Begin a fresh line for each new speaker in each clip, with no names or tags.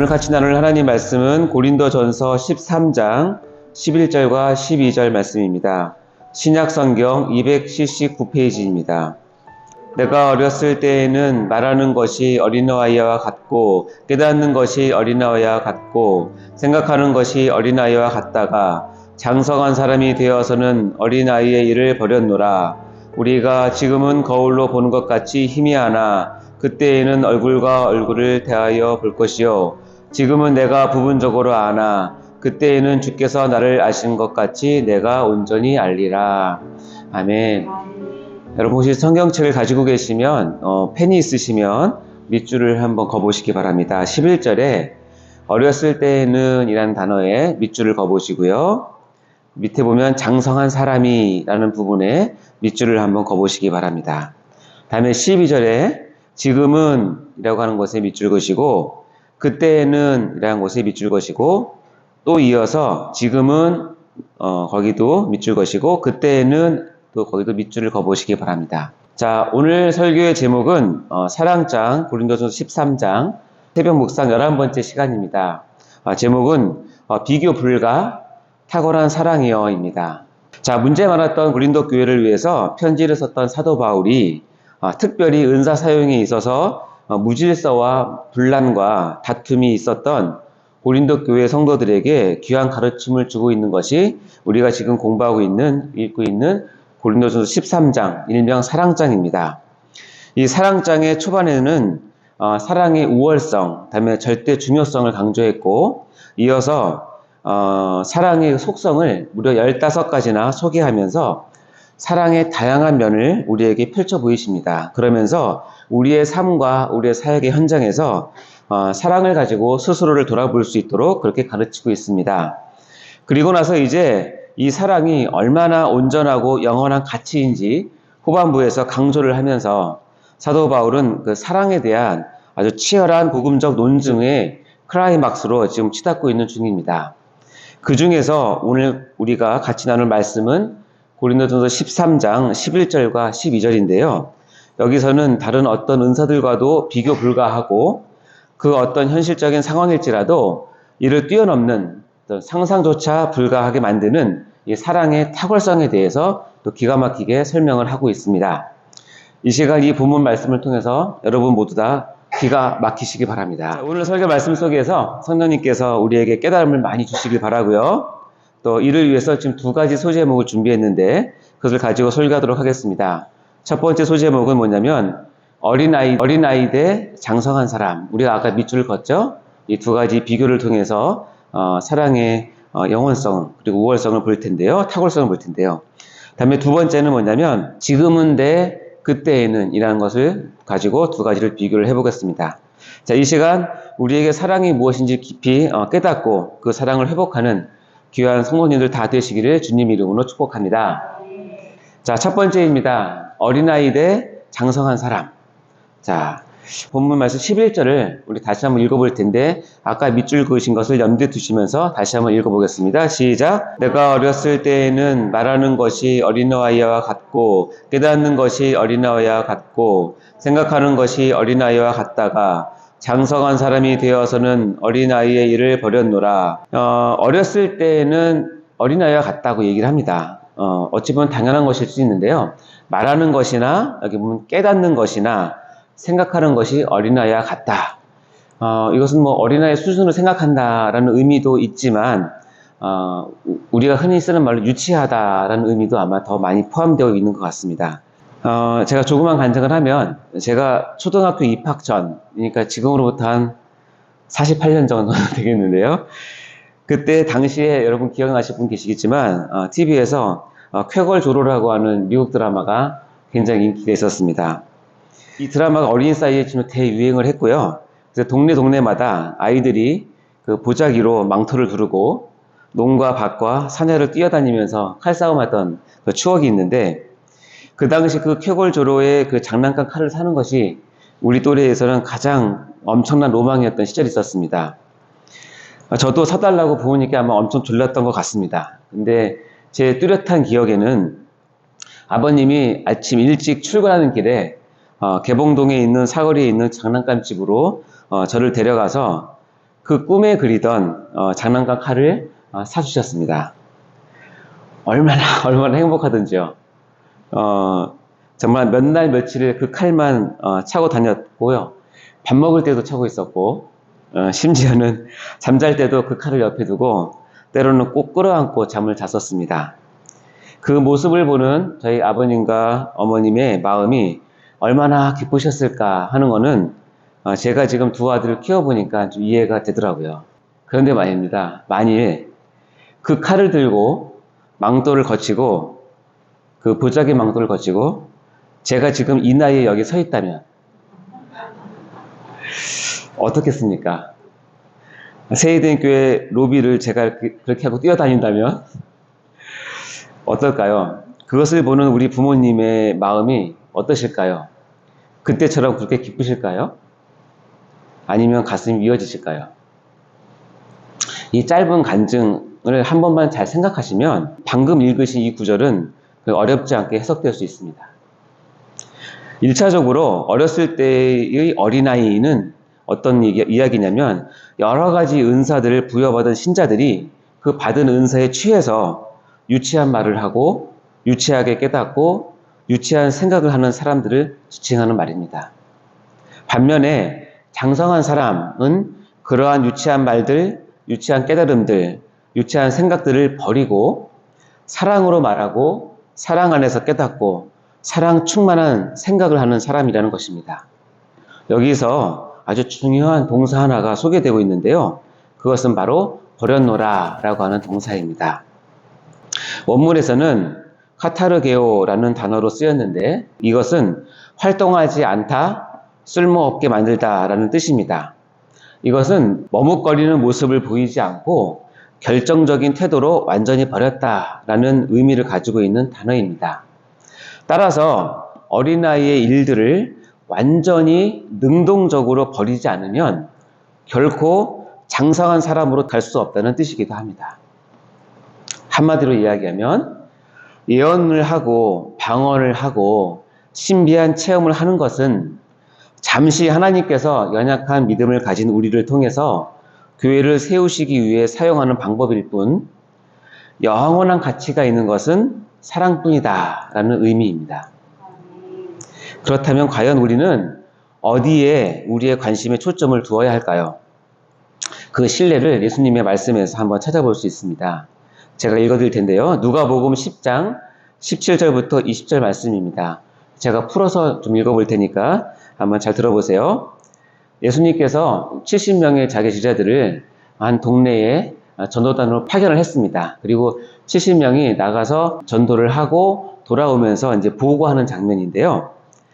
오늘 같이 나눌 하나님 말씀은 고린도전서 13장 11절과 12절 말씀입니다. 신약성경 279페이지입니다. 내가 어렸을 때에는 말하는 것이 어린아이와 같고 깨닫는 것이 어린아이와 같고 생각하는 것이 어린아이와 같다가 장성한 사람이 되어서는 어린아이의 일을 버렸노라. 우리가 지금은 거울로 보는 것 같이 희미하나 그때에는 얼굴과 얼굴을 대하여 볼 것이요 지금은 내가 부분적으로 아나 그때에는 주께서 나를 아신 것 같이 내가 온전히 알리라. 아멘. 여러분 혹시 성경책을 가지고 계시면 펜이 있으시면 밑줄을 한번 그어보시기 바랍니다. 11절에 어렸을 때는 이라는 단어에 밑줄을 그어보시고요. 밑에 보면 장성한 사람이 라는 부분에 밑줄을 한번 그어보시기 바랍니다. 다음에 12절에 지금은 이라고 하는 곳에 밑줄 그으시고 그때는 이라는 곳에 밑줄 그으시고 또 이어서 지금은 거기도 밑줄 그으시고 그때는 또 거기도 밑줄을 그어보시기 바랍니다. 자, 오늘 설교의 제목은 사랑장 고린도전서 13장 새벽 묵상 11번째 시간입니다. 제목은 비교 불가 탁월한 사랑이여입니다. 자, 문제 많았던 고린도 교회를 위해서 편지를 썼던 사도 바울이 특별히 은사 사용에 있어서 무질서와 분란과 다툼이 있었던 고린도 교회 성도들에게 귀한 가르침을 주고 있는 것이 우리가 지금 읽고 있는 고린도전서 13장, 일명 사랑장입니다. 이 사랑장의 초반에는 사랑의 우월성, 다음에 절대 중요성을 강조했고 이어서 사랑의 속성을 무려 15가지나 소개하면서 사랑의 다양한 면을 우리에게 펼쳐 보이십니다. 그러면서 우리의 삶과 우리의 사역의 현장에서 사랑을 가지고 스스로를 돌아볼 수 있도록 그렇게 가르치고 있습니다. 그리고 나서 이제 이 사랑이 얼마나 온전하고 영원한 가치인지 후반부에서 강조를 하면서 사도 바울은 그 사랑에 대한 아주 치열한 복음적 논증의 클라이막스로 지금 치닫고 있는 중입니다. 그 중에서 오늘 우리가 같이 나눌 말씀은 고린도전서 13장 11절과 12절인데요. 여기서는 다른 어떤 은사들과도 비교 불가하고 그 어떤 현실적인 상황일지라도 이를 뛰어넘는 상상조차 불가하게 만드는 이 사랑의 탁월성에 대해서 또 기가 막히게 설명을 하고 있습니다. 이 시간 이 본문 말씀을 통해서 여러분 모두 다 기가 막히시기 바랍니다. 오늘 설교 말씀 속에서 성령님께서 우리에게 깨달음을 많이 주시길 바라고요. 또 이를 위해서 지금 2가지 소제목을 준비했는데 그것을 가지고 설교하도록 하겠습니다. 첫 번째 소제목은 뭐냐면 어린아이 대 장성한 사람. 우리가 아까 밑줄을 걷죠? 이 2가지 비교를 통해서 사랑의 영원성 그리고 우월성을 볼 텐데요. 탁월성을 볼 텐데요. 다음에 2번째는 뭐냐면 지금은 대 그때에는 이라는 것을 가지고 2가지를 비교를 해보겠습니다. 자, 이 시간 우리에게 사랑이 무엇인지 깊이 깨닫고 그 사랑을 회복하는 귀한 성도님들 다 되시기를 주님 이름으로 축복합니다. 자, 첫 번째입니다. 어린아이 대 장성한 사람. 자, 본문 말씀 11절을 우리 다시 한번 읽어볼 텐데 아까 밑줄 그으신 것을 염두에 두시면서 다시 한번 읽어보겠습니다. 시작! 내가 어렸을 때에는 말하는 것이 어린아이와 같고 깨닫는 것이 어린아이와 같고 생각하는 것이 어린아이와 같다가 장성한 사람이 되어서는 어린아이의 일을 버렸노라. 어렸을 때는 어린아이와 같다고 얘기를 합니다. 어찌 보면 당연한 것일 수 있는데요. 말하는 것이나 여기 보면 깨닫는 것이나 생각하는 것이 어린아이와 같다. 이것은 뭐 어린아이의 수준을 생각한다라는 의미도 있지만 우리가 흔히 쓰는 말로 유치하다라는 의미도 아마 더 많이 포함되어 있는 것 같습니다. 제가 조그만 간증을 하면 제가 초등학교 입학 전, 그러니까 지금으로부터 한 48년 정도 되겠는데요. 그때 당시에 여러분 기억나실 분 계시겠지만 TV에서 쾌걸조로라고 하는 미국 드라마가 굉장히 인기가 있었습니다. 이 드라마가 어린이 사이에 지금 대유행을 했고요. 그래서 동네마다 아이들이 그 보자기로 망토를 두르고 농과 밭과 사내를 뛰어다니면서 칼싸움하던 그 추억이 있는데 그 당시 그 쾌걸조로의 그 장난감 칼을 사는 것이 우리 또래에서는 가장 엄청난 로망이었던 시절이 있었습니다. 저도 사달라고 부모님께 아마 엄청 졸랐던 것 같습니다. 근데 제 뚜렷한 기억에는 아버님이 아침 일찍 출근하는 길에 개봉동에 있는 사거리에 있는 장난감 집으로 저를 데려가서 그 꿈에 그리던 장난감 칼을 사주셨습니다. 얼마나 행복하던지요. 정말 몇 날 며칠을 그 칼만 차고 다녔고요. 밥 먹을 때도 차고 있었고, 심지어는 잠잘 때도 그 칼을 옆에 두고 때로는 꼭 끌어안고 잠을 잤었습니다. 그 모습을 보는 저희 아버님과 어머님의 마음이 얼마나 기쁘셨을까 하는 거는 제가 지금 두 아들을 키워보니까 좀 이해가 되더라고요. 그런데 말입니다. 만일 그 칼을 들고 망도를 거치고, 그 보자기 망도를 거치고 제가 지금 이 나이에 여기 서 있다면 어떻겠습니까? 세이den교회 로비를 제가 그렇게 하고 뛰어다닌다면 어떨까요? 그것을 보는 우리 부모님의 마음이 어떠실까요? 그때처럼 그렇게 기쁘실까요? 아니면 가슴이 미어지실까요? 이 짧은 간증을 한 번만 잘 생각하시면 방금 읽으신 이 구절은 어렵지 않게 해석될 수 있습니다. 1차적으로 어렸을 때의 어린아이는 어떤 이야기냐면 여러 가지 은사들을 부여받은 신자들이 그 받은 은사에 취해서 유치한 말을 하고 유치하게 깨닫고 유치한 생각을 하는 사람들을 지칭하는 말입니다. 반면에 장성한 사람은 그러한 유치한 말들, 유치한 깨달음들, 유치한 생각들을 버리고 사랑으로 말하고 사랑 안에서 깨닫고 사랑 충만한 생각을 하는 사람이라는 것입니다. 여기서 아주 중요한 동사 하나가 소개되고 있는데요. 그것은 바로 버렸노라 라고 하는 동사입니다. 원문에서는 카타르게오라는 단어로 쓰였는데 이것은 활동하지 않다, 쓸모없게 만들다 라는 뜻입니다. 이것은 머뭇거리는 모습을 보이지 않고 결정적인 태도로 완전히 버렸다 라는 의미를 가지고 있는 단어입니다. 따라서 어린아이의 일들을 완전히 능동적으로 버리지 않으면 결코 장성한 사람으로 갈 수 없다는 뜻이기도 합니다. 한마디로 이야기하면 예언을 하고 방언을 하고 신비한 체험을 하는 것은 잠시 하나님께서 연약한 믿음을 가진 우리를 통해서 교회를 세우시기 위해 사용하는 방법일 뿐 영원한 가치가 있는 것은 사랑뿐이다 라는 의미입니다. 그렇다면 과연 우리는 어디에 우리의 관심의 초점을 두어야 할까요? 그 신뢰를 예수님의 말씀에서 한번 찾아볼 수 있습니다. 제가 읽어드릴 텐데요. 누가복음 10장 17절부터 20절 말씀입니다. 제가 풀어서 좀 읽어볼 테니까 한번 잘 들어보세요. 예수님께서 70명의 자기 제자들을 한 동네에 전도단으로 파견을 했습니다. 그리고 70명이 나가서 전도를 하고 돌아오면서 이제 보고하는 장면인데요.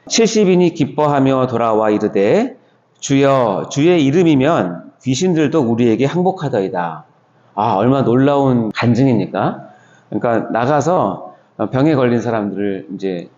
70인이 기뻐하며 돌아와 이르되 주여 주의 이름이면 귀신들도 우리에게 항복하더이다. 얼마나 놀라운 간증입니까? 그러니까 나가서 병에 걸린 사람들을 이제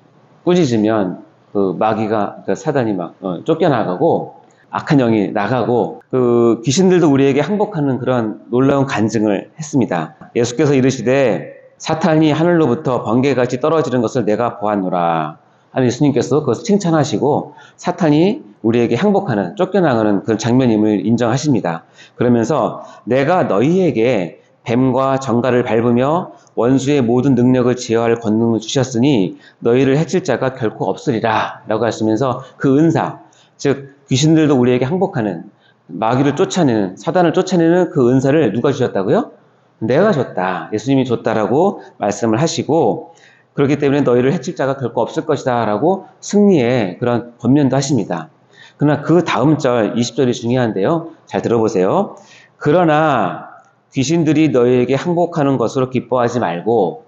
꾸짖으면 그 마귀가, 그러니까 사단이 막 쫓겨나가고 악한 영이 나가고 그 귀신들도 우리에게 항복하는 그런 놀라운 간증을 했습니다. 예수께서 이르시되 사탄이 하늘로부터 번개같이 떨어지는 것을 내가 보았노라. 하는 예수님께서 그것을 칭찬하시고 사탄이 우리에게 항복하는, 쫓겨나가는 그런 장면임을 인정하십니다. 그러면서 내가 너희에게 뱀과 정갈을 밟으며 원수의 모든 능력을 제어할 권능을 주셨으니 너희를 해칠 자가 결코 없으리라 라고 하시면서 그 은사, 즉 귀신들도 우리에게 항복하는, 마귀를 쫓아내는, 사단을 쫓아내는 그 은사를 누가 주셨다고요? 내가 줬다, 예수님이 줬다라고 말씀을 하시고, 그렇기 때문에 너희를 해칠 자가 결코 없을 것이다 라고 승리의 그런 권면도 하십니다. 그러나 그 다음 절 20절이 중요한데요. 잘 들어보세요. 그러나 귀신들이 너희에게 항복하는 것으로 기뻐하지 말고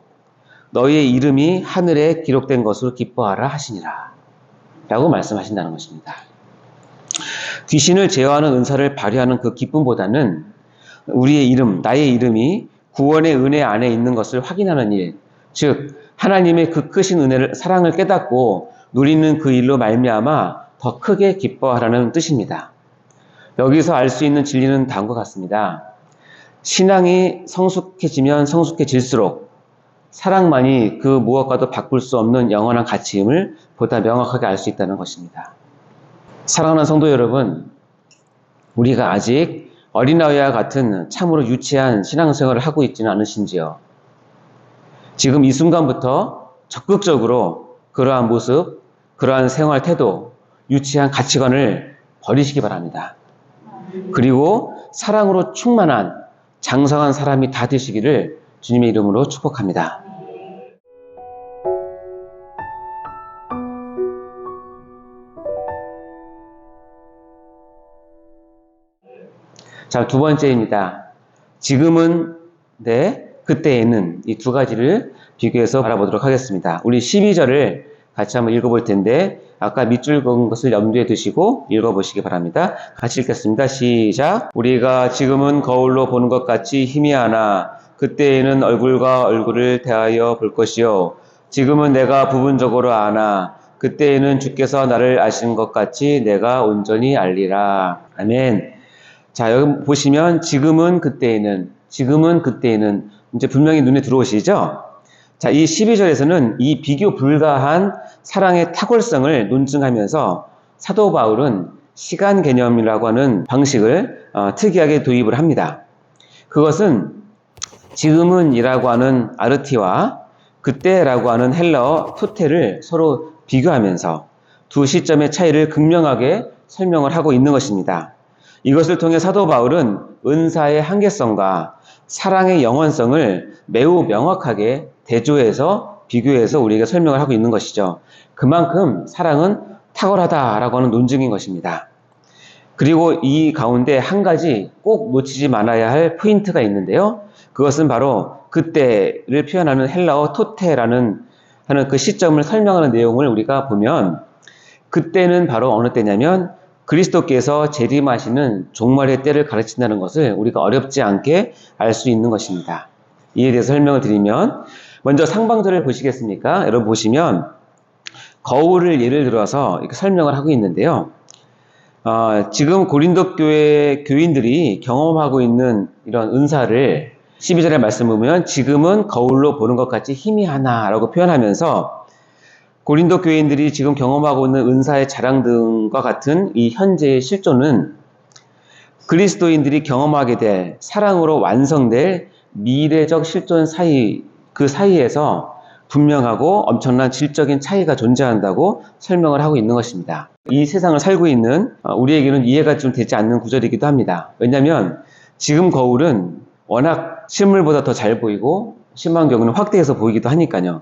너희의 이름이 하늘에 기록된 것으로 기뻐하라 하시니라 라고 말씀하신다는 것입니다. 귀신을 제어하는 은사를 발휘하는 그 기쁨보다는 우리의 이름, 나의 이름이 구원의 은혜 안에 있는 것을 확인하는 일, 즉 하나님의 그 크신 은혜를, 사랑을 깨닫고 누리는 그 일로 말미암아 더 크게 기뻐하라는 뜻입니다. 여기서 알 수 있는 진리는 다음과 같습니다. 신앙이 성숙해지면 성숙해질수록 사랑만이 그 무엇과도 바꿀 수 없는 영원한 가치임을 보다 명확하게 알 수 있다는 것입니다. 사랑하는 성도 여러분, 우리가 아직 어린아이와 같은 참으로 유치한 신앙생활을 하고 있지는 않으신지요? 지금 이 순간부터 적극적으로 그러한 모습, 그러한 생활 태도, 유치한 가치관을 버리시기 바랍니다. 그리고 사랑으로 충만한 장성한 사람이 다 되시기를 주님의 이름으로 축복합니다. 자, 두 번째입니다. 지금은 네, 그때에는, 이 두 가지를 비교해서 바라보도록 하겠습니다. 우리 12절을 같이 한번 읽어볼 텐데 아까 밑줄 그은 것을 염두에 두시고 읽어보시기 바랍니다. 같이 읽겠습니다. 시작. 우리가 지금은 거울로 보는 것 같이 희미하나 그때에는 얼굴과 얼굴을 대하여 볼 것이요. 지금은 내가 부분적으로 아나 그때에는 주께서 나를 아신 것 같이 내가 온전히 알리라. 아멘. 자, 여기 보시면 지금은 그때에는 이제 분명히 눈에 들어오시죠? 자, 이 12절에서는 이 비교 불가한 사랑의 탁월성을 논증하면서 사도 바울은 시간 개념이라고 하는 방식을 특이하게 도입을 합니다. 그것은 지금은 이라고 하는 아르티와 그때라고 하는 헬라어 토테를 서로 비교하면서 두 시점의 차이를 극명하게 설명을 하고 있는 것입니다. 이것을 통해 사도 바울은 은사의 한계성과 사랑의 영원성을 매우 명확하게 대조해서 비교해서 우리에게 설명을 하고 있는 것이죠. 그만큼 사랑은 탁월하다라고 하는 논증인 것입니다. 그리고 이 가운데 한 가지 꼭 놓치지 말아야 할 포인트가 있는데요. 그것은 바로 그때를 표현하는 헬라어 토테라는 하는 그 시점을 설명하는 내용을 우리가 보면 그때는 바로 어느 때냐면 그리스도께서 재림하시는 종말의 때를 가르친다는 것을 우리가 어렵지 않게 알 수 있는 것입니다. 이에 대해서 설명을 드리면 먼저 상방절을 보시겠습니까? 여러분 보시면 거울을 예를 들어서 이렇게 설명을 하고 있는데요. 지금 고린도 교회 교인들이 경험하고 있는 이런 은사를 12절의 말씀을 보면 지금은 거울로 보는 것 같이 희미하나라고 표현하면서 고린도 교인들이 지금 경험하고 있는 은사의 자랑 등과 같은 이 현재의 실존은 그리스도인들이 경험하게 될 사랑으로 완성될 미래적 실존 사이, 그 사이에서 분명하고 엄청난 질적인 차이가 존재한다고 설명을 하고 있는 것입니다. 이 세상을 살고 있는 우리에게는 이해가 좀 되지 않는 구절이기도 합니다. 왜냐하면 지금 거울은 워낙 실물보다 더 잘 보이고 심한 경우는 확대해서 보이기도 하니까요.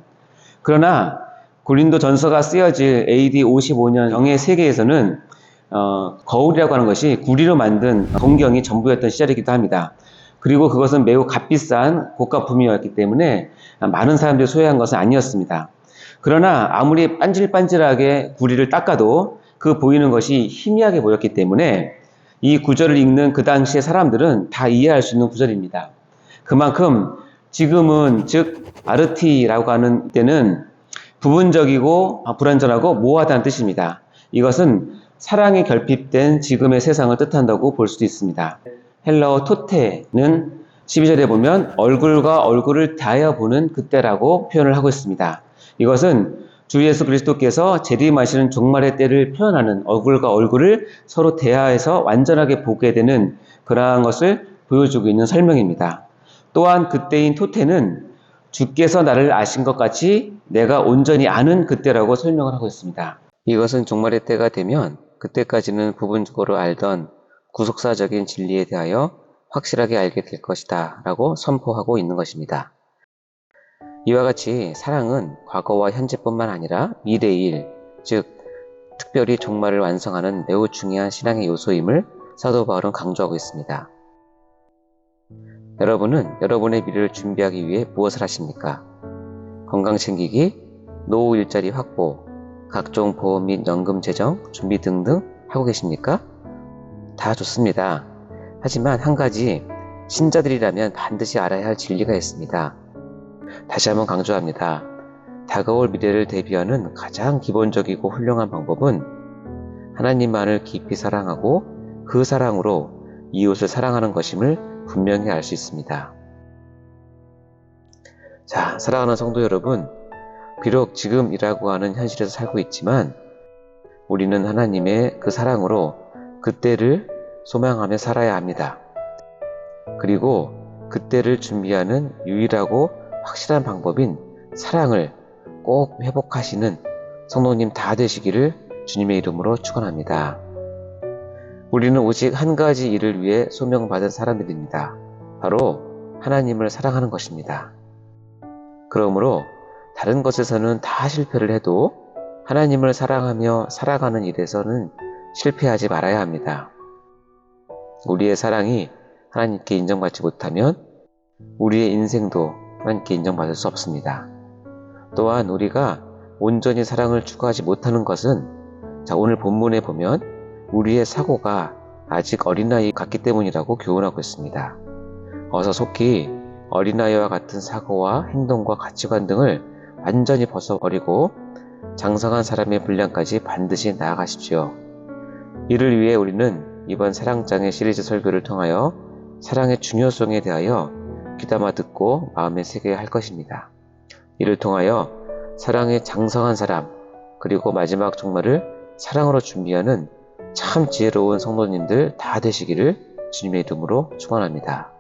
그러나 고린도 전서가 쓰여질 AD 55년경의 세계에서는 거울이라고 하는 것이 구리로 만든 동경이 전부였던 시절이기도 합니다. 그리고 그것은 매우 값비싼 고가품이었기 때문에 많은 사람들이 소유한 것은 아니었습니다. 그러나 아무리 반질반질하게 구리를 닦아도 그 보이는 것이 희미하게 보였기 때문에 이 구절을 읽는 그 당시의 사람들은 다 이해할 수 있는 구절입니다. 그만큼 지금은 즉 아르티라고 하는 때는 부분적이고 불완전하고 모호하다는 뜻입니다. 이것은 사랑이 결핍된 지금의 세상을 뜻한다고 볼 수도 있습니다. 헬라어 토테는 12절에 보면 얼굴과 얼굴을 대하여 보는 그때라고 표현을 하고 있습니다. 이것은 주 예수 그리스도께서 재림하시는 종말의 때를 표현하는 얼굴과 얼굴을 서로 대하여서 완전하게 보게 되는 그러한 것을 보여주고 있는 설명입니다. 또한 그때인 토테는 주께서 나를 아신 것 같이 내가 온전히 아는 그때라고 설명을 하고 있습니다. 이것은 종말의 때가 되면 그때까지는 부분적으로 알던 구속사적인 진리에 대하여 확실하게 알게 될 것이다 라고 선포하고 있는 것입니다. 이와 같이 사랑은 과거와 현재뿐만 아니라 미래일, 즉 특별히 종말을 완성하는 매우 중요한 신앙의 요소임을 사도 바울은 강조하고 있습니다. 여러분은 여러분의 미래를 준비하기 위해 무엇을 하십니까? 건강 챙기기, 노후 일자리 확보, 각종 보험 및 연금 재정, 준비 등등 하고 계십니까? 다 좋습니다. 하지만 한 가지 신자들이라면 반드시 알아야 할 진리가 있습니다. 다시 한번 강조합니다. 다가올 미래를 대비하는 가장 기본적이고 훌륭한 방법은 하나님만을 깊이 사랑하고 그 사랑으로 이웃을 사랑하는 것임을 분명히 알 수 있습니다. 자, 사랑하는 성도 여러분, 비록 지금이라고 하는 현실에서 살고 있지만 우리는 하나님의 그 사랑으로 그때를 소망하며 살아야 합니다. 그리고 그때를 준비하는 유일하고 확실한 방법인 사랑을 꼭 회복하시는 성도님 다 되시기를 주님의 이름으로 축원합니다. 우리는 오직 한 가지 일을 위해 소명받은 사람들입니다. 바로 하나님을 사랑하는 것입니다. 그러므로 다른 것에서는 다 실패를 해도 하나님을 사랑하며 살아가는 일에서는 실패하지 말아야 합니다. 우리의 사랑이 하나님께 인정받지 못하면 우리의 인생도 하나님께 인정받을 수 없습니다. 또한 우리가 온전히 사랑을 추구하지 못하는 것은 오늘 본문에 보면 우리의 사고가 아직 어린아이 같기 때문이라고 교훈하고 있습니다. 어서 속히 어린아이와 같은 사고와 행동과 가치관 등을 완전히 벗어버리고 장성한 사람의 분량까지 반드시 나아가십시오. 이를 위해 우리는 이번 사랑장애 시리즈 설교를 통하여 사랑의 중요성에 대하여 귀담아 듣고 마음에 새겨야 할 것입니다. 이를 통하여 사랑의 장성한 사람, 그리고 마지막 종말을 사랑으로 준비하는 참 지혜로운 성도님들 다 되시기를 주님의 이름으로 축원합니다.